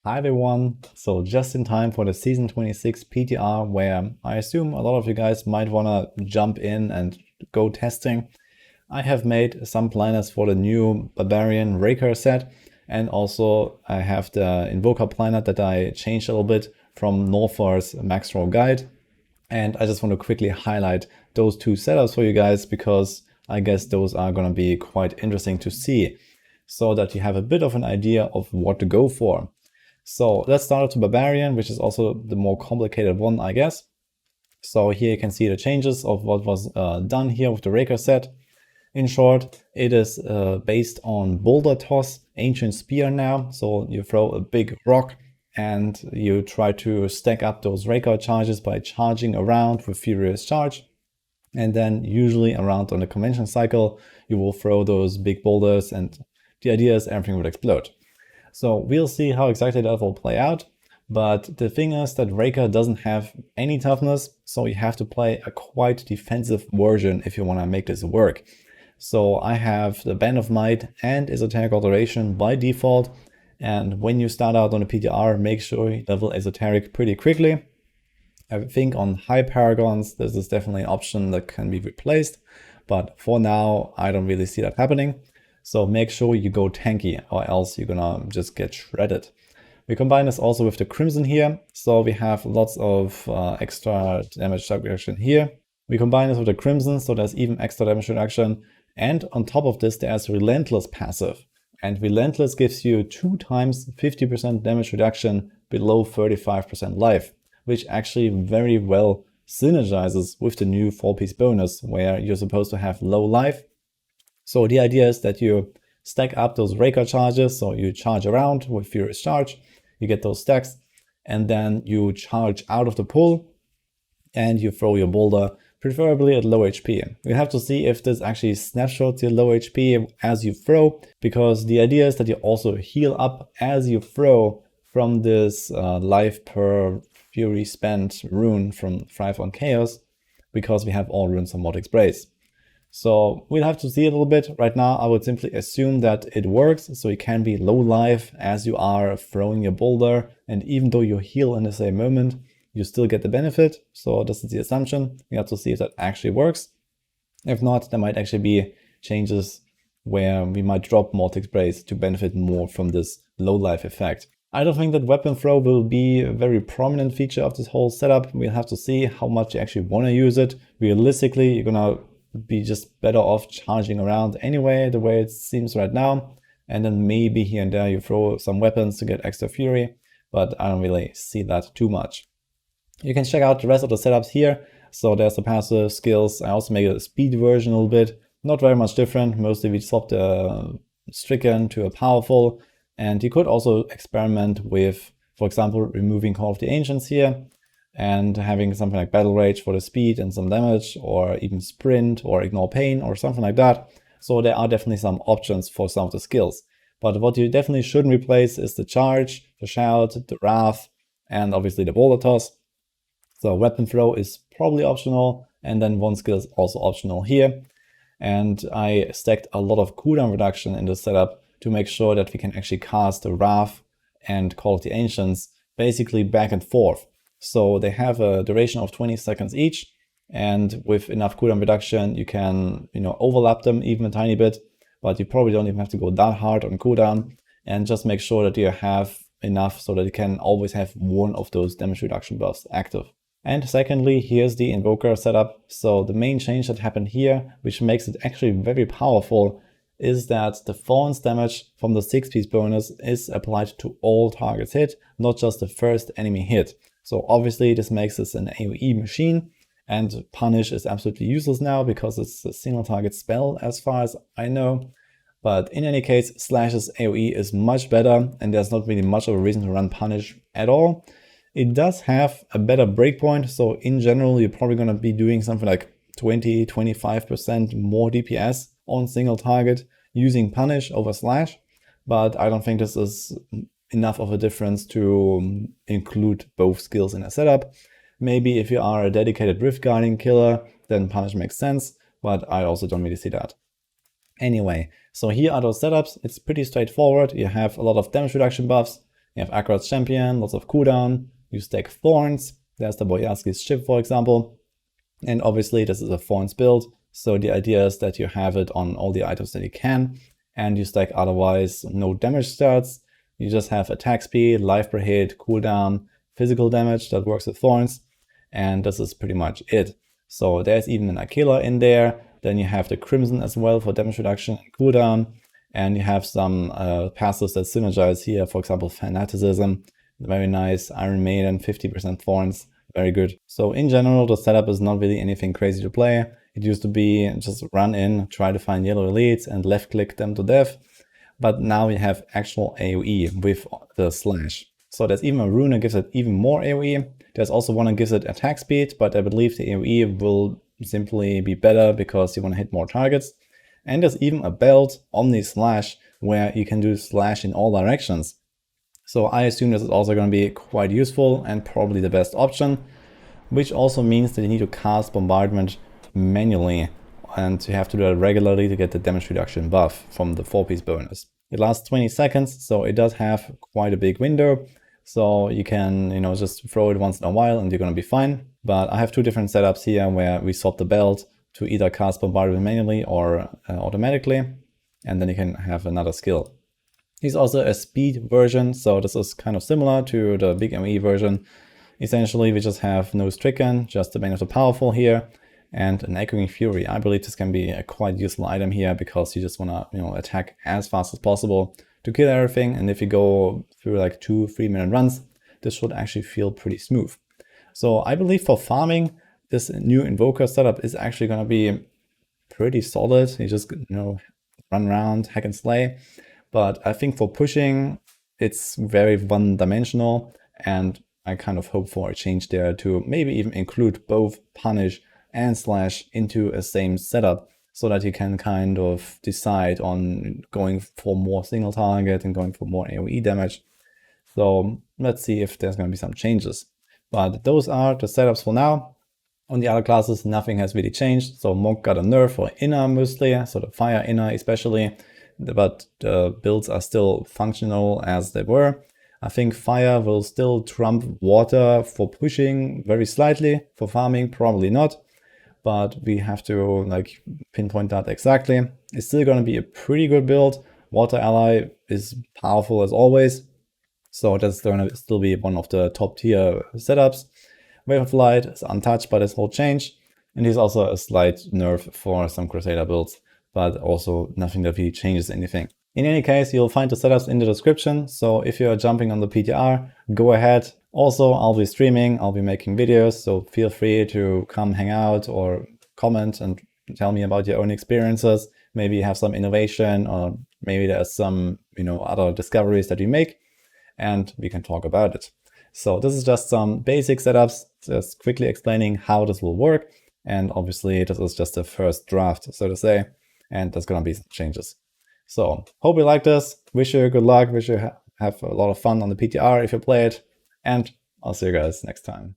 Hi everyone, so just in time for the Season 26 PTR, where I assume a lot of you guys might wanna jump in and go testing. I have made some planners for the new Barbarian Raekor set, and also I have the Invoker planner that I changed a little bit from Northwar's Max Roll Guide. And I just want to quickly highlight those two setups for you guys, because I guess those are gonna be quite interesting to see, so that you have a bit of an idea of what to go for. So let's start with the Barbarian, which is also the more complicated one, I guess. So here you can see the changes of what was done here with the Raekor set. In short, it is based on Boulder Toss, Ancient Spear now. So you throw a big rock and you try to stack up those Raekor charges by charging around with Furious Charge. And then usually around on the convention cycle, you will throw those big boulders, and the idea is everything will explode. So we'll see how exactly that will play out. But the thing is that Raekor doesn't have any toughness, so you have to play a quite defensive version if you want to make this work. So I have the Band of Might and Esoteric Alteration by default. And when you start out on the PTR, make sure you level Esoteric pretty quickly. I think on high Paragons, this is definitely an option that can be replaced. But for now, I don't really see that happening. So make sure you go tanky, or else you're gonna just get shredded. We combine this also with the Crimson here. So we have lots of extra damage reduction here. We combine this with the Crimson, so there's even extra damage reduction. And on top of this, there's Relentless passive. And Relentless gives you 2 times 50% damage reduction below 35% life, which actually very well synergizes with the new 4-piece bonus, where you're supposed to have low life. So the idea is that you stack up those Raekor charges, so you charge around with Furious Charge, you get those stacks, and then you charge out of the pool, and you throw your boulder, preferably at low HP. You have to see if this actually snapshots your low HP as you throw, because the idea is that you also heal up as you throw from this life per Fury spent rune from Thrive on Chaos, because we have all runes on Vortex Brace. So we'll have to see a little bit. Right now, I would simply assume that it works. So you can be low life as you are throwing your boulder. And even though you heal in the same moment, you still get the benefit. So this is the assumption. We have to see if that actually works. If not, there might actually be changes where we might drop Vortex Brace to benefit more from this low life effect. I don't think that weapon throw will be a very prominent feature of this whole setup. We'll have to see how much you actually want to use it. Realistically, you're gonna be just better off charging around anyway, the way it seems right now. And then maybe here and there you throw some weapons to get extra fury, but I don't really see that too much. You can check out the rest of the setups here. So there's the passive skills. I also made a speed version a little bit. Not very much different. Mostly we swapped the stricken to a powerful. And you could also experiment with, for example, removing Call of the Ancients here, and having something like Battle Rage for the speed and some damage, or even Sprint or Ignore Pain or something like that. So there are definitely some options for some of the skills. But what you definitely shouldn't replace is the Charge, the Shout, the Wrath, and obviously the Boulder Toss. So Weapon Throw is probably optional, and then one skill is also optional here. And I stacked a lot of cooldown reduction in this setup to make sure that we can actually cast the Wrath and Call of the Ancients basically back and forth. So they have a duration of 20 seconds each, and with enough cooldown reduction, you can, overlap them even a tiny bit, but you probably don't even have to go that hard on cooldown, and just make sure that you have enough so that you can always have one of those damage reduction buffs active. And secondly, here's the Invoker setup. So the main change that happened here, which makes it actually very powerful, is that the Thorns damage from the 6-piece bonus is applied to all targets hit, not just the first enemy hit. So obviously this makes this an AoE machine, and Punish is absolutely useless now because it's a single target spell as far as I know. But in any case, Slash's AoE is much better, and there's not really much of a reason to run Punish at all. It does have a better breakpoint, so in general you're probably going to be doing something like 20-25% more DPS on single target using Punish over Slash, but I don't think this is enough of a difference to include both skills in a setup. Maybe if you are a dedicated Rift Guarding killer, then Punish makes sense, but I also don't really see that. Anyway, so here are those setups. It's pretty straightforward. You have a lot of damage reduction buffs, You have Akarat's Champion, lots of cooldown. You stack Thorns. There's the Boyaski's ship, for example. And obviously this is a Thorns build, so the idea is that you have it on all the items that you can, and you stack otherwise no damage stats. You just have attack speed, life per hit, cooldown, physical damage that works with Thorns, and this is pretty much it. So there's even an Aquila in there. Then you have the Crimson as well for damage reduction and cooldown, and you have some passives that synergize here, for example Fanaticism, very nice, Iron Maiden, 50% Thorns, very good. So in general, the setup is not really anything crazy to play. It used to be just run in, try to find yellow elites and left click them to death. But now we have actual AoE with the slash. So there's even a rune that gives it even more AoE. There's also one that gives it attack speed, but I believe the AoE will simply be better because you want to hit more targets. And there's even a belt, Omni Slash, where you can do slash in all directions. So I assume this is also going to be quite useful and probably the best option, which also means that you need to cast Bombardment manually, and you have to do it regularly to get the damage reduction buff from the 4-piece bonus. It lasts 20 seconds, so it does have quite a big window, so you can, just throw it once in a while and you're going to be fine. But I have two different setups here where we swap the belt to either cast Bombardment manually or automatically, and then you can have another skill. He's also a speed version, so this is kind of similar to the big ME version. Essentially, we just have no Stricken, just the Bane of the Powerful here, and an Echoing Fury. I believe this can be a quite useful item here because you just want to, attack as fast as possible to kill everything. And if you go through like 2-3 minute runs, this should actually feel pretty smooth. So I believe for farming, this new Invoker setup is actually going to be pretty solid. You just, run around, hack and slay. But I think for pushing, it's very one-dimensional, and I kind of hope for a change there to maybe even include both punish and slash into a same setup, so that you can kind of decide on going for more single target and going for more AoE damage. So let's see if there's going to be some changes. But those are the setups for now. On the other classes, nothing has really changed. So Monk got a nerf for Inner mostly, so the Fire Inner especially. But the builds are still functional as they were. I think Fire will still trump Water for pushing very slightly. For farming, probably not. But we have to pinpoint that exactly. It's still going to be a pretty good build. Water Ally is powerful as always. So that's going to still be one of the top tier setups. Wave of Light is untouched by this whole change. And he's also a slight nerf for some Crusader builds, but also nothing that really changes anything. In any case, you'll find the setups in the description, so if you're jumping on the PTR, go ahead. Also, I'll be streaming, I'll be making videos, so feel free to come hang out or comment and tell me about your own experiences. Maybe you have some innovation, or maybe there's some, other discoveries that you make, and we can talk about it. So this is just some basic setups, just quickly explaining how this will work. And obviously this is just the first draft, so to say, and there's gonna be some changes. So hope you like this, wish you good luck, wish you have a lot of fun on the PTR if you play it, and I'll see you guys next time.